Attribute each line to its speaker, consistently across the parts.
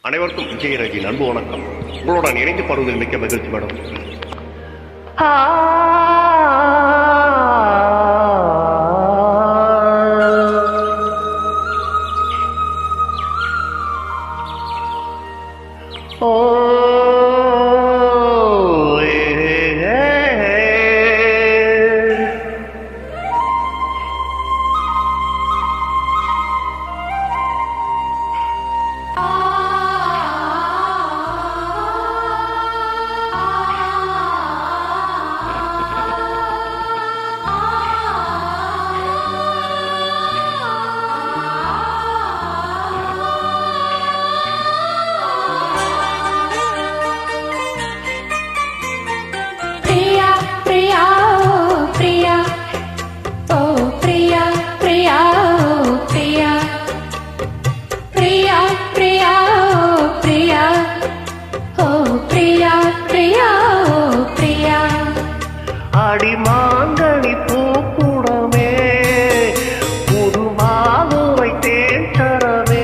Speaker 1: அனைவருக்கும் விஜயராஜின் அன்பு வணக்கம். உங்களுடன் இணைந்து பாடுவதில் மிக்க மகிழ்ச்சி மேடம்.
Speaker 2: அடிமாங்கனி பூக்குடமே புதுமாதுவை தேன் தரமே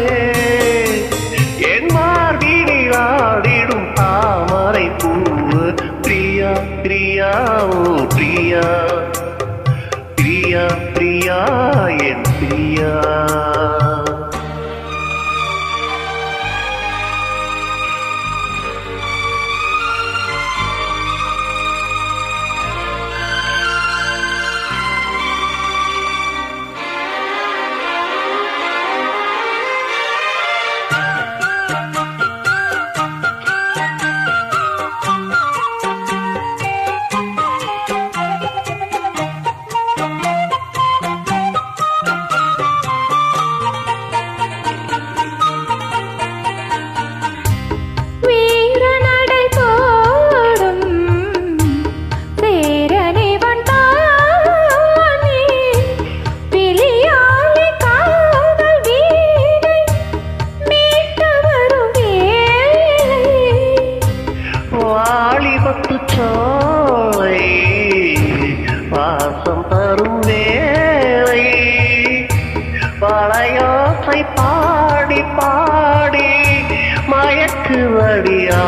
Speaker 2: என் மார்பினில் ஆடிடும் தாமரை பூவு பிரியா பிரியா ஓ பிரியா பிரியா பிரியா என் பிரியா. வாசம் தரும் வேலை பழையோசை பாடி பாடி மயக்கு வடியா